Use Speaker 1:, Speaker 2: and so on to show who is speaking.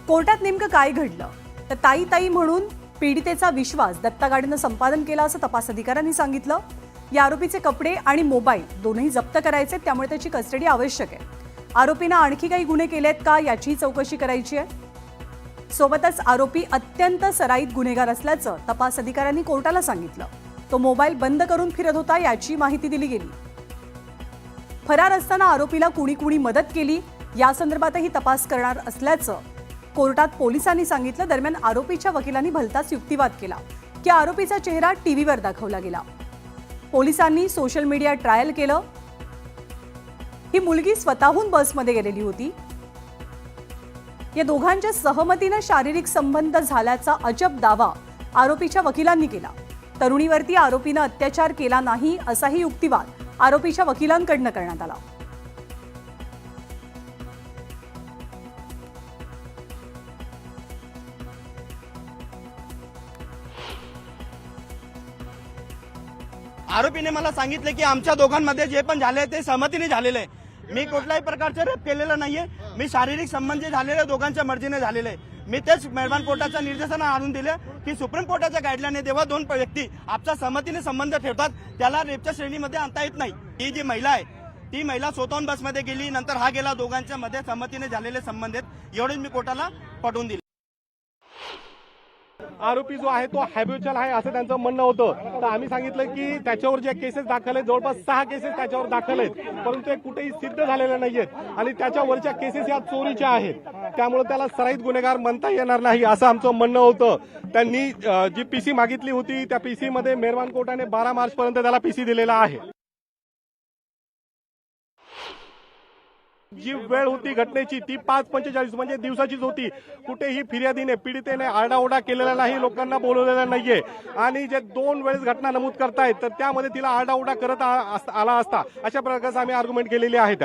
Speaker 1: कोर्टात नेमकं काय घडलं तर ताई ताई म्हणून पीडितेचा विश्वास दत्ता गाडीनं संपादन केला असं तपास अधिकाऱ्यांनी सांगितलं। या आरोपीचे कपडे आणि मोबाईल दोन्ही जप्त करायचे, त्यामुळे त्याची कस्टडी आवश्यक आहे। आरोपीनं आणखी काही गुन्हे केलेत का याची चौकशी करायची आहे। सोबतच आरोपी अत्यंत सराईत गुन्हेगार असल्याचं तपास अधिकाऱ्यांनी कोर्टाला सांगितलं। तो मोबाईल बंद करून फिरत होता याची माहिती दिली गेली। फरार असताना आरोपीला कुणी कुणी मदत केली या संदर्भातही तपास करणार असल्याचं कोर्टात पोलिसांनी सांगितलं। दरम्यान आरोपीच्या वकिलांनी भलताच युक्तिवाद केला की आरोपीचा चेहरा टीव्हीवर दाखवला गेला। पोलिसांनी सोशल मीडिया ट्रायल केलं। ही मुलगी स्वतःहून बसमध्ये गेलेली होती। या दोघांच्या सहमतीने शारीरिक संबंध झाल्याचा अजब दावा आरोपीच्या वकिलांनी केला। तरुणीवरती आरोपीने अत्याचार केला नाही असाही युक्तिवाद आरोपीच्या वकिलांकडून करण्यात आला।
Speaker 2: आरोपीने मला सांगितले की आमच्या दोघांमध्ये जे पण झाले ते सहमतीने झालेले आहे। मी कुठल्याही प्रकारचे रेप केलेलं नाहीये। मी शारीरिक संबंध जे झालेले दोघांच्या मर्जीने झालेले आहे। मी तेच मेहरबान कोर्टाच्या निर्देशांना आणून दिले की सुप्रीम कोर्टाच्या गाईडलाईन जेव्हा दोन व्यक्ती आपल्या सहमतीने संबंध ठेवतात त्याला रेपच्या श्रेणीमध्ये आणता येत नाही। ही जी महिला आहे ती महिला स्वतःहून बसमध्ये गेली, नंतर हा गेला, दोघांच्या मध्ये सहमतीने झालेले संबंध आहेत, एवढेच मी कोर्टाला पटवून दिले।
Speaker 3: आरोपी जो आहे तो हॅबिच्युअल आहे असं त्यांचं म्हणणं होतं। तर आम्ही सांगितलं की त्याच्यावर जे केसेस दाखल आहेत जवळपास 6 केसेस त्याच्यावर दाखल आहेत, परंतु ते कुठेही सिद्ध झालेले नाहीयेत आणि त्याच्यावरच्या केसेस या चोरीच्या आहेत, त्यामुळे त्याला सराईत गुन्हेगार म्हणता येणार नाही असं आमचं म्हणणं होतं। त्यांनी जी पीसी मागितली होती त्या पीसी मध्ये मेहरबान कोर्टाने 12 मार्च पर्यंत त्याला पीसी दिलेला आहे। जी वेळ होती घटनेची ती 5:45 म्हणजे दिवसाचीच होती। कुठेही फिर्यादीने पीडितेने आरडाओरडा केलेला नाही, लोकांना बोलवलेलं नाहीये आणि जे 2 वेळेस घटना नमूद करतायत तर त्यामध्ये तिला आरडाओरडा करत आला असता अशा प्रकारचं आम्ही आर्ग्युमेंट केलेली आहे।